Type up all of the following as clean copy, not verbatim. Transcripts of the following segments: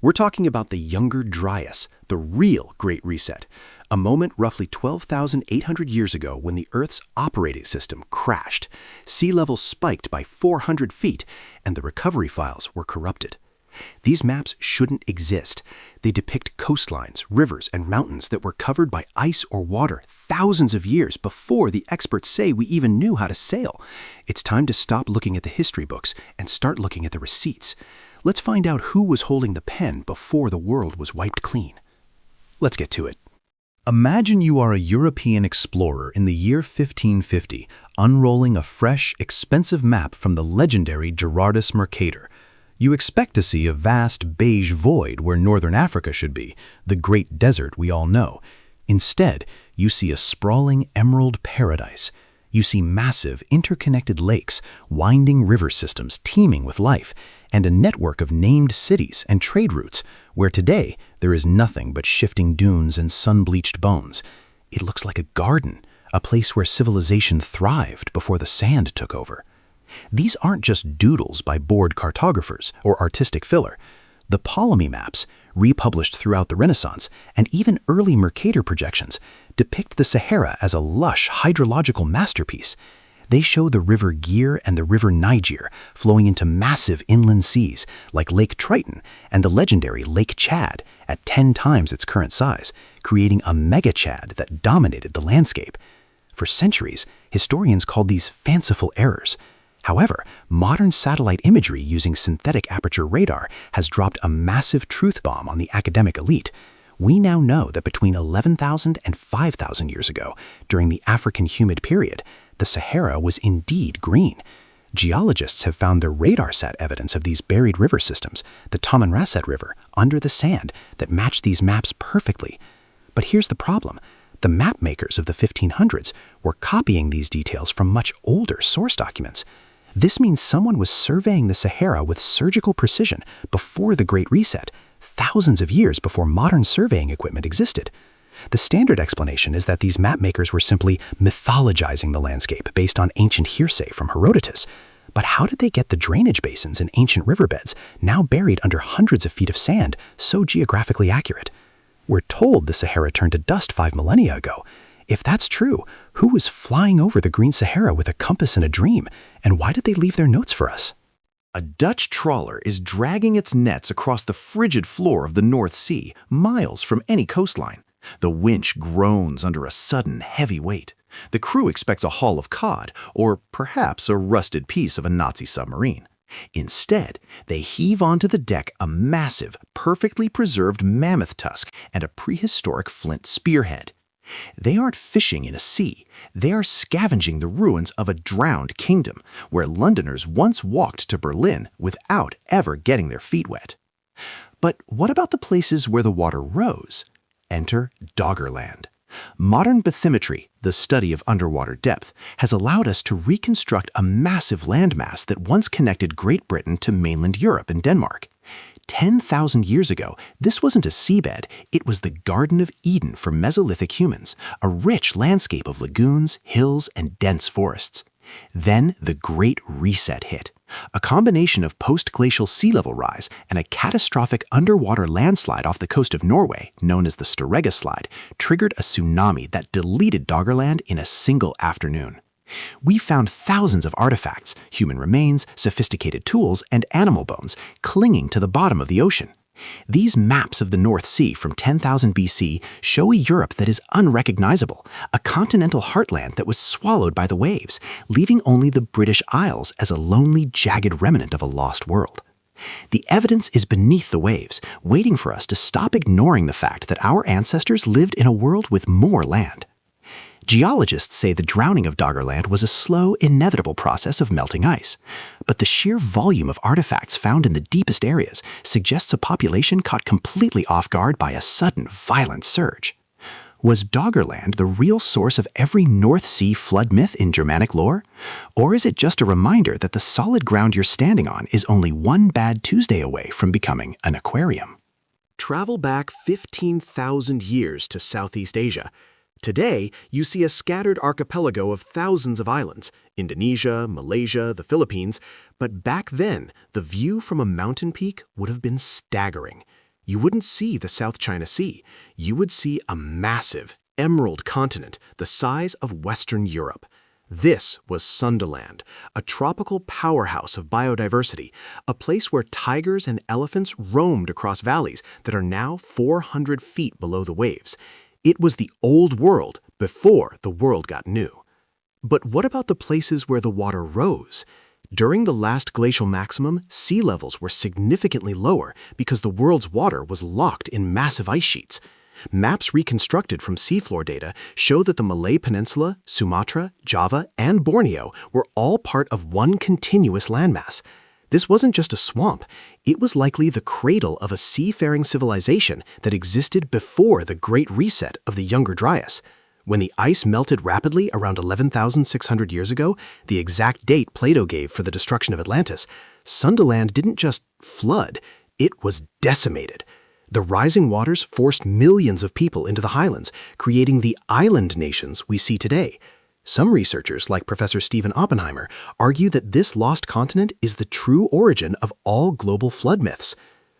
We're talking about the Younger Dryas, the real Great Reset, a moment roughly 12,800 years ago when the Earth's operating system crashed, sea levels spiked by 400 feet, and the recovery files were corrupted. These maps shouldn't exist. They depict coastlines, rivers, and mountains that were covered by ice or water thousands of years before the experts say we even knew how to sail. It's time to stop looking at the history books and start looking at the receipts. Let's find out who was holding the pen before the world was wiped clean. Let's get to it. Imagine you are a European explorer in the year 1550, unrolling a fresh, expensive map from the legendary Gerardus Mercator. You expect to see a vast beige void where northern Africa should be, the great desert we all know. Instead, you see a sprawling emerald paradise. You see massive, interconnected lakes, winding river systems teeming with life, and a network of named cities and trade routes, where today there is nothing but shifting dunes and sun-bleached bones. It looks like a garden, a place where civilization thrived before the sand took over. These aren't just doodles by bored cartographers or artistic filler. The Ptolemy maps, republished throughout the Renaissance, and even early Mercator projections, depict the Sahara as a lush hydrological masterpiece. They show the river Gir and the river Niger flowing into massive inland seas like Lake Triton and the legendary Lake Chad at 10 times its current size, creating a mega-Chad that dominated the landscape. For centuries, historians called these fanciful errors. However, modern satellite imagery using synthetic aperture radar has dropped a massive truth bomb on the academic elite. We now know that between 11,000 and 5,000 years ago, during the African humid period, the Sahara was indeed green. Geologists have found the radar-sat evidence of these buried river systems, the Tamanrasset River, under the sand, that match these maps perfectly. But here's the problem. The map makers of the 1500s were copying these details from much older source documents. This means someone was surveying the Sahara with surgical precision before the Great Reset, thousands of years before modern surveying equipment existed. The standard explanation is that these map makers were simply mythologizing the landscape based on ancient hearsay from Herodotus. But how did they get the drainage basins in ancient riverbeds, now buried under hundreds of feet of sand, so geographically accurate? We're told the Sahara turned to dust 5 millennia ago. If that's true, who was flying over the Green Sahara with a compass and a dream, and why did they leave their notes for us? A Dutch trawler is dragging its nets across the frigid floor of the North Sea, miles from any coastline. The winch groans under a sudden heavy weight. The crew expects a haul of cod, or perhaps a rusted piece of a Nazi submarine. Instead, they heave onto the deck a massive, perfectly preserved mammoth tusk and a prehistoric flint spearhead. They aren't fishing in a sea, they are scavenging the ruins of a drowned kingdom, where Londoners once walked to Berlin without ever getting their feet wet. But what about the places where the water rose? Enter Doggerland. Modern bathymetry, the study of underwater depth, has allowed us to reconstruct a massive landmass that once connected Great Britain to mainland Europe and Denmark. 10,000 years ago, this wasn't a seabed, it was the Garden of Eden for Mesolithic humans, a rich landscape of lagoons, hills, and dense forests. Then the Great Reset hit. A combination of post-glacial sea level rise and a catastrophic underwater landslide off the coast of Norway, known as the Storegga Slide, triggered a tsunami that deleted Doggerland in a single afternoon. We found thousands of artifacts, human remains, sophisticated tools, and animal bones clinging to the bottom of the ocean. These maps of the North Sea from 10,000 BC show a Europe that is unrecognizable, a continental heartland that was swallowed by the waves, leaving only the British Isles as a lonely, jagged remnant of a lost world. The evidence is beneath the waves, waiting for us to stop ignoring the fact that our ancestors lived in a world with more land. Geologists say the drowning of Doggerland was a slow, inevitable process of melting ice. But the sheer volume of artifacts found in the deepest areas suggests a population caught completely off guard by a sudden, violent surge. Was Doggerland the real source of every North Sea flood myth in Germanic lore? Or is it just a reminder that the solid ground you're standing on is only one bad Tuesday away from becoming an aquarium? Travel back 15,000 years to Southeast Asia. Today, you see a scattered archipelago of thousands of islands, Indonesia, Malaysia, the Philippines, but back then, the view from a mountain peak would have been staggering. You wouldn't see the South China Sea. You would see a massive, emerald continent the size of Western Europe. This was Sundaland, a tropical powerhouse of biodiversity, a place where tigers and elephants roamed across valleys that are now 400 feet below the waves. It was the old world before the world got new. But what about the places where the water rose? During the last glacial maximum, sea levels were significantly lower because the world's water was locked in massive ice sheets. Maps reconstructed from seafloor data show that the Malay Peninsula, Sumatra, Java, and Borneo were all part of one continuous landmass. This wasn't just a swamp, it was likely the cradle of a seafaring civilization that existed before the Great Reset of the Younger Dryas. When the ice melted rapidly around 11,600 years ago, the exact date Plato gave for the destruction of Atlantis, Sundaland didn't just flood, it was decimated. The rising waters forced millions of people into the highlands, creating the island nations we see today. Some researchers, like Professor Stephen Oppenheimer, argue that this lost continent is the true origin of all global flood myths.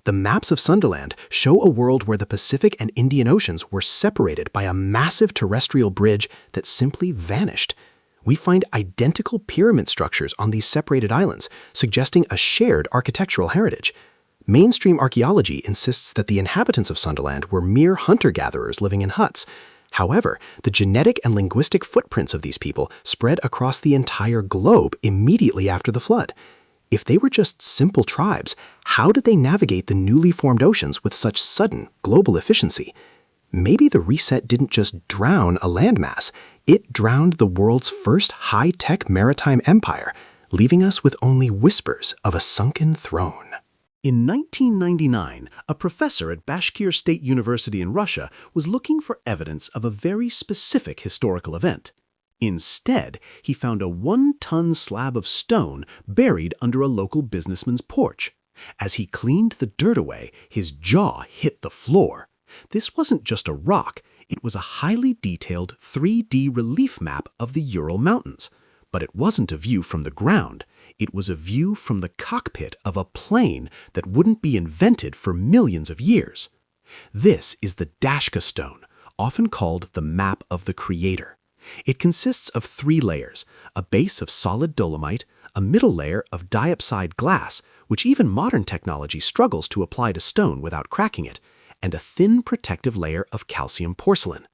The maps of Sundaland show a world where the Pacific and Indian Oceans were separated by a massive terrestrial bridge that simply vanished. We find identical pyramid structures on these separated islands, suggesting a shared architectural heritage. Mainstream archaeology insists that the inhabitants of Sundaland were mere hunter-gatherers living in huts. However, the genetic and linguistic footprints of these people spread across the entire globe immediately after the flood. If they were just simple tribes, how did they navigate the newly formed oceans with such sudden global efficiency? Maybe the reset didn't just drown a landmass, it drowned the world's first high-tech maritime empire, leaving us with only whispers of a sunken throne. In 1999, a professor at Bashkir State University in Russia was looking for evidence of a very specific historical event. Instead, he found a 1-ton slab of stone buried under a local businessman's porch. As he cleaned the dirt away, his jaw hit the floor. This wasn't just a rock, it was a highly detailed 3D relief map of the Ural Mountains. But it wasn't a view from the ground. It was a view from the cockpit of a plane that wouldn't be invented for millions of years. This is the Dashka stone, often called the Map of the Creator. It consists of 3 layers, a base of solid dolomite, a middle layer of diopside glass, which even modern technology struggles to apply to stone without cracking it, and a thin protective layer of calcium porcelain.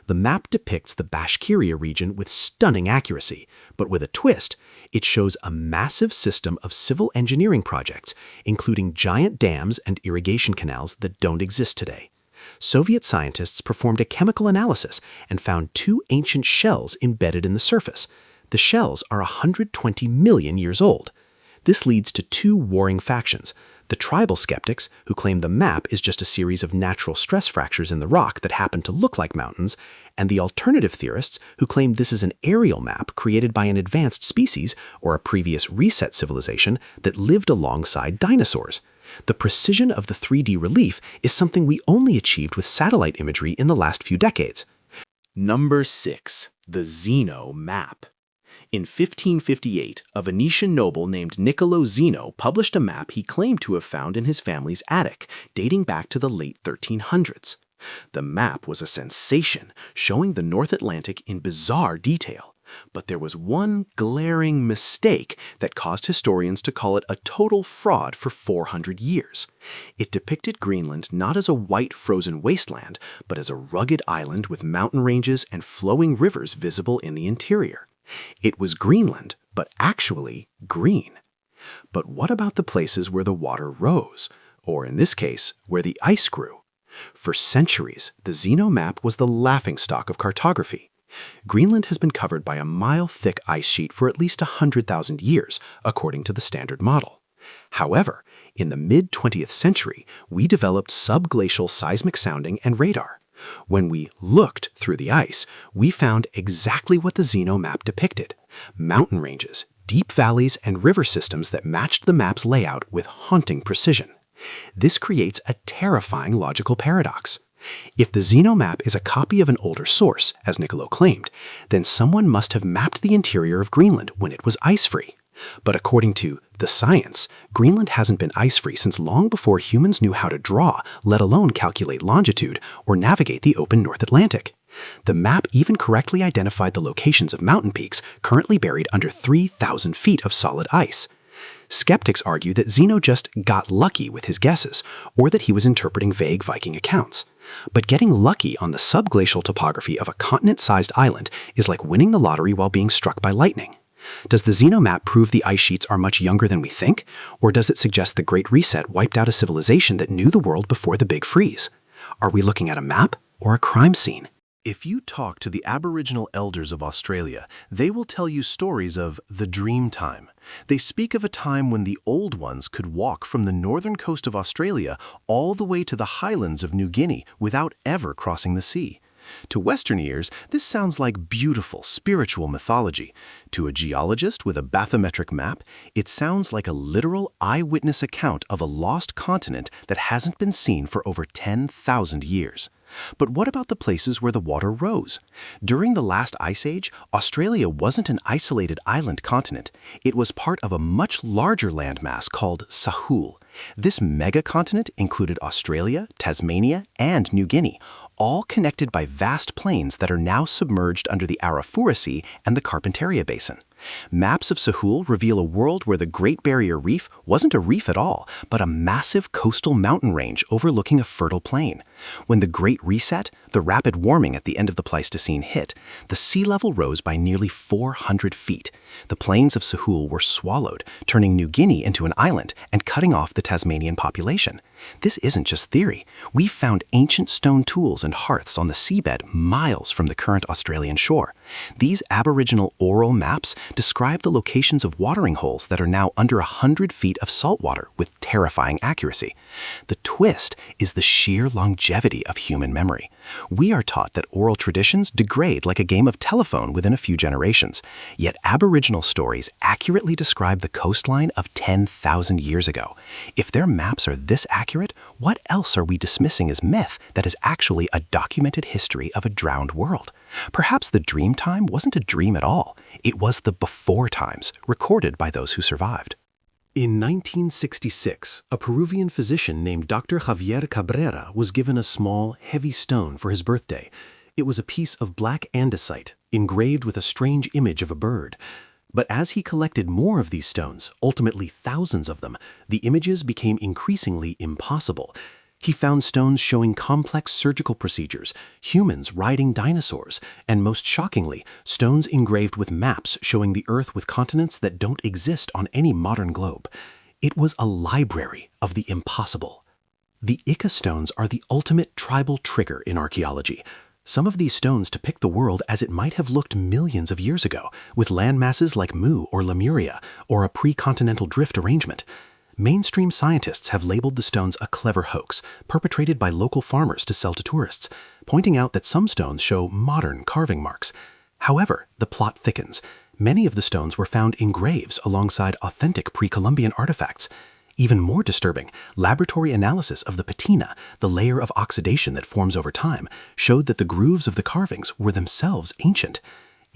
The map depicts the Bashkiria region with stunning accuracy, but with a twist. It shows a massive system of civil engineering projects, including giant dams and irrigation canals that don't exist today. Soviet scientists performed a chemical analysis and found 2 ancient shells embedded in the surface. The shells are 120 million years old. This leads to 2 warring factions. The tribal skeptics, who claim the map is just a series of natural stress fractures in the rock that happen to look like mountains, and the alternative theorists, who claim this is an aerial map created by an advanced species or a previous reset civilization that lived alongside dinosaurs. The precision of the 3D relief is something we only achieved with satellite imagery in the last few decades. Number 6. The Zeno Map. In 1558, a Venetian noble named Niccolo Zeno published a map he claimed to have found in his family's attic, dating back to the late 1300s. The map was a sensation, showing the North Atlantic in bizarre detail. But there was one glaring mistake that caused historians to call it a total fraud for 400 years. It depicted Greenland not as a white frozen wasteland, but as a rugged island with mountain ranges and flowing rivers visible in the interior. It was Greenland, but actually green. But what about the places where the water rose, or in this case, where the ice grew? For centuries, the Zeno map was the laughingstock of cartography. Greenland has been covered by a mile-thick ice sheet for at least 100,000 years, according to the standard model. However, in the mid-20th century, we developed sub-glacial seismic sounding and radar. When we looked through the ice, we found exactly what the Zeno map depicted: mountain ranges, deep valleys, and river systems that matched the map's layout with haunting precision. This creates a terrifying logical paradox. If the Zeno map is a copy of an older source, as Niccolo claimed, then someone must have mapped the interior of Greenland when it was ice-free. But according to the The science. Greenland hasn't been ice-free since long before humans knew how to draw, let alone calculate longitude or navigate the open North Atlantic. The map even correctly identified the locations of mountain peaks currently buried under 3,000 feet of solid ice. Skeptics argue that Zeno just got lucky with his guesses, or that he was interpreting vague Viking accounts. But getting lucky on the subglacial topography of a continent-sized island is like winning the lottery while being struck by lightning. Does the Zeno map prove the ice sheets are much younger than we think, or does it suggest the Great Reset wiped out a civilization that knew the world before the Big Freeze? Are we looking at a map or a crime scene? If you talk to the Aboriginal elders of Australia, they will tell you stories of the dream time. They speak of a time when the old ones could walk from the northern coast of Australia all the way to the highlands of New Guinea without ever crossing the sea. To Western ears, this sounds like beautiful, spiritual mythology. To a geologist with a bathymetric map, it sounds like a literal eyewitness account of a lost continent that hasn't been seen for over 10,000 years. But what about the places where the water rose? During the last ice age, Australia wasn't an isolated island continent. It was part of a much larger landmass called Sahul. This megacontinent included Australia, Tasmania, and New Guinea, all connected by vast plains that are now submerged under the Arafura Sea and the Carpentaria Basin. Maps of Sahul reveal a world where the Great Barrier Reef wasn't a reef at all, but a massive coastal mountain range overlooking a fertile plain. When the Great Reset, the rapid warming at the end of the Pleistocene, hit, the sea level rose by nearly 400 feet. The plains of Sahul were swallowed, turning New Guinea into an island and cutting off the Tasmanian population. This isn't just theory. We've found ancient stone tools and hearths on the seabed miles from the current Australian shore. These Aboriginal oral maps describe the locations of watering holes that are now under 100 feet of saltwater with terrifying accuracy. The twist is the sheer longevity of human memory. We are taught that oral traditions degrade like a game of telephone within a few generations, yet Aboriginal stories accurately describe the coastline of 10,000 years ago. If their maps are this accurate, what else are we dismissing as myth that is actually a documented history of a drowned world? Perhaps the dream time wasn't a dream at all. It was the before times, recorded by those who survived. In 1966, a Peruvian physician named Dr. Javier Cabrera was given a small, heavy stone for his birthday. It was a piece of black andesite, engraved with a strange image of a bird. But as he collected more of these stones, ultimately thousands of them, the images became increasingly impossible. He found stones showing complex surgical procedures, humans riding dinosaurs, and most shockingly, stones engraved with maps showing the Earth with continents that don't exist on any modern globe. It was a library of the impossible. The Ica stones are the ultimate tribal trigger in archaeology. Some of these stones depict the world as it might have looked millions of years ago, with landmasses like Mu or Lemuria, or a pre-continental drift arrangement. Mainstream scientists have labeled the stones a clever hoax, perpetrated by local farmers to sell to tourists, pointing out that some stones show modern carving marks. However, the plot thickens. Many of the stones were found in graves alongside authentic pre-Columbian artifacts. Even more disturbing, laboratory analysis of the patina, the layer of oxidation that forms over time, showed that the grooves of the carvings were themselves ancient.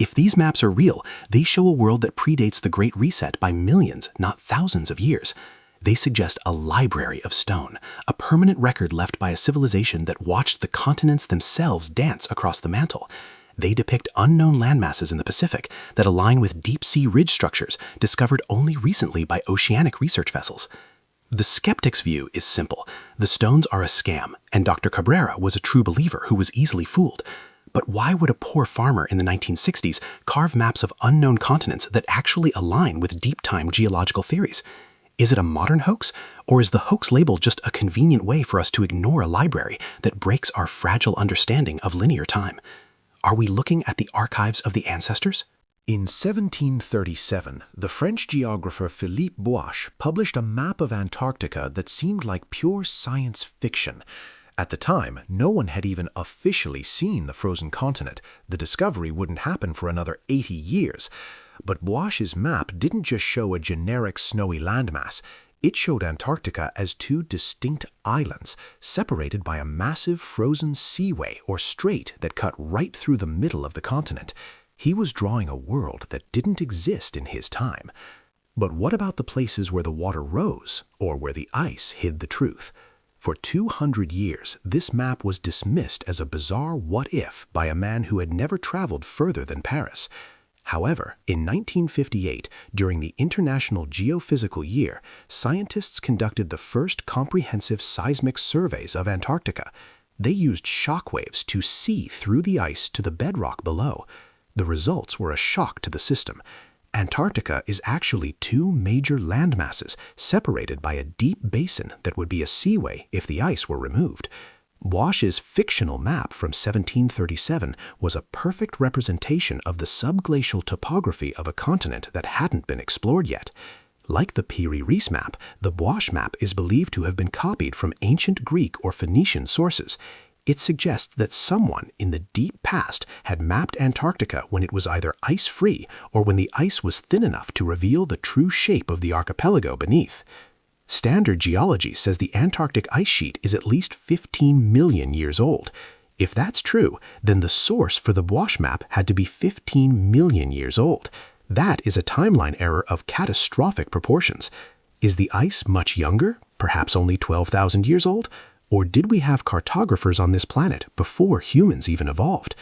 If these maps are real, they show a world that predates the Great Reset by millions, not thousands of years. They suggest a library of stone, a permanent record left by a civilization that watched the continents themselves dance across the mantle. They depict unknown landmasses in the Pacific that align with deep-sea ridge structures discovered only recently by oceanic research vessels. The skeptic's view is simple. The stones are a scam, and Dr. Cabrera was a true believer who was easily fooled. But why would a poor farmer in the 1960s carve maps of unknown continents that actually align with deep-time geological theories? Is it a modern hoax, or is the hoax label just a convenient way for us to ignore a library that breaks our fragile understanding of linear time? Are we looking at the archives of the ancestors? In 1737, the French geographer Philippe Buache published a map of Antarctica that seemed like pure science fiction. At the time, no one had even officially seen the frozen continent. The discovery wouldn't happen for another 80 years. But Buache's map didn't just show a generic snowy landmass. It showed Antarctica as two distinct islands, separated by a massive frozen seaway or strait that cut right through the middle of the continent. He was drawing a world that didn't exist in his time. But what about the places where the water rose, or where the ice hid the truth? For 200 years, this map was dismissed as a bizarre what-if by a man who had never traveled further than Paris. However, in 1958, during the International Geophysical Year, scientists conducted the first comprehensive seismic surveys of Antarctica. They used shockwaves to see through the ice to the bedrock below. The results were a shock to the system. Antarctica is actually two major landmasses separated by a deep basin that would be a seaway if the ice were removed. Buache's fictional map from 1737 was a perfect representation of the subglacial topography of a continent that hadn't been explored yet. Like the Piri Reis map, the Buache map is believed to have been copied from ancient Greek or Phoenician sources. It suggests that someone in the deep past had mapped Antarctica when it was either ice-free or when the ice was thin enough to reveal the true shape of the archipelago beneath. Standard geology says the Antarctic ice sheet is at least 15 million years old. If that's true, then the source for the Buache map had to be 15 million years old. That is a timeline error of catastrophic proportions. Is the ice much younger, perhaps only 12,000 years old? Or did we have cartographers on this planet before humans even evolved?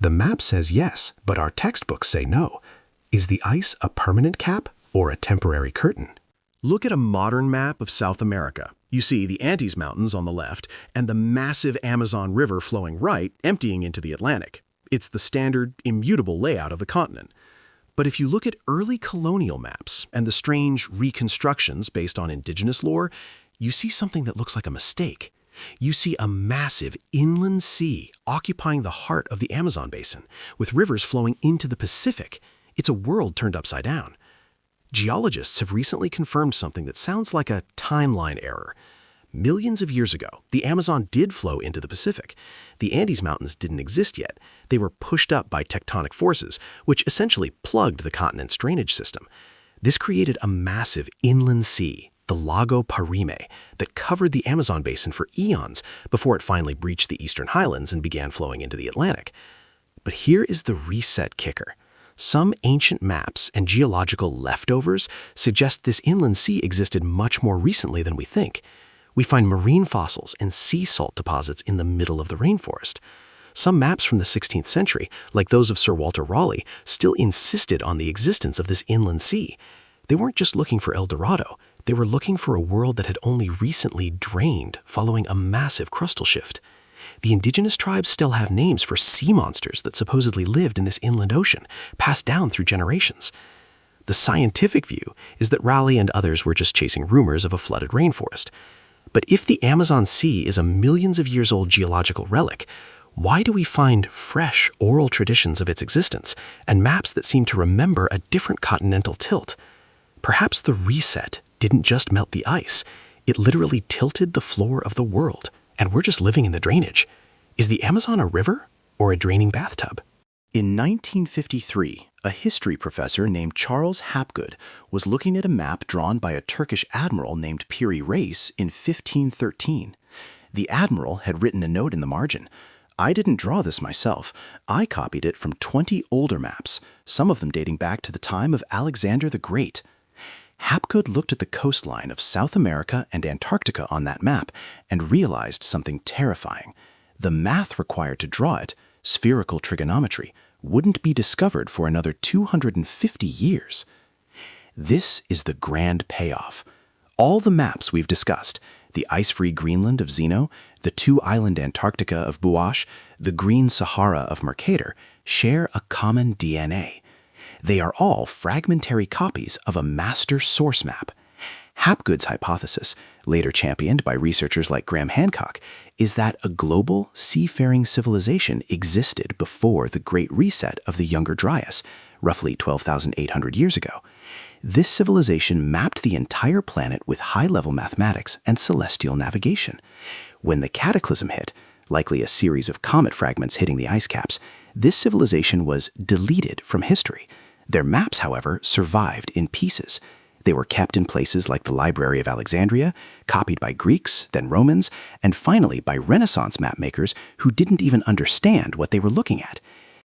The map says yes, but our textbooks say no. Is the ice a permanent cap or a temporary curtain? Look at a modern map of South America. You see the Andes Mountains on the left and the massive Amazon River flowing right, emptying into the Atlantic. It's the standard, immutable layout of the continent. But if you look at early colonial maps and the strange reconstructions based on indigenous lore, you see something that looks like a mistake. You see a massive inland sea occupying the heart of the Amazon basin, with rivers flowing into the Pacific. It's a world turned upside down. Geologists have recently confirmed something that sounds like a timeline error. Millions of years ago, the Amazon did flow into the Pacific. The Andes Mountains didn't exist yet. They were pushed up by tectonic forces, which essentially plugged the continent's drainage system. This created a massive inland sea, the Lago Parime, that covered the Amazon basin for eons before it finally breached the eastern highlands and began flowing into the Atlantic. But here is the reset kicker. Some ancient maps and geological leftovers suggest this inland sea existed much more recently than we think. We find marine fossils and sea salt deposits in the middle of the rainforest. Some maps from the 16th century, like those of Sir Walter Raleigh, still insisted on the existence of this inland sea. They weren't just looking for El Dorado. They were looking for a world that had only recently drained following a massive crustal shift. The indigenous tribes still have names for sea monsters that supposedly lived in this inland ocean, passed down through generations. The scientific view is that Raleigh and others were just chasing rumors of a flooded rainforest. But if the Amazon Sea is a millions of years old geological relic, why do we find fresh oral traditions of its existence and maps that seem to remember a different continental tilt? Perhaps the reset didn't just melt the ice, it literally tilted the floor of the world, and we're just living in the drainage. Is the Amazon a river or a draining bathtub? In 1953, a history professor named Charles Hapgood was looking at a map drawn by a Turkish admiral named Piri Reis in 1513. The admiral had written a note in the margin. I didn't draw this myself. I copied it from 20 older maps, some of them dating back to the time of Alexander the Great. Hapgood looked at the coastline of South America and Antarctica on that map and realized something terrifying. The math required to draw it, spherical trigonometry, wouldn't be discovered for another 250 years. This is the grand payoff. All the maps we've discussed, the ice-free Greenland of Zeno, the two-island Antarctica of Buache, the green Sahara of Mercator, share a common DNA. They are all fragmentary copies of a master source map. Hapgood's hypothesis, later championed by researchers like Graham Hancock, is that a global seafaring civilization existed before the Great Reset of the Younger Dryas, roughly 12,800 years ago. This civilization mapped the entire planet with high-level mathematics and celestial navigation. When the Cataclysm hit, likely a series of comet fragments hitting the ice caps, this civilization was deleted from history. Their maps, however, survived in pieces. They were kept in places like the Library of Alexandria, copied by Greeks, then Romans, and finally by Renaissance mapmakers who didn't even understand what they were looking at.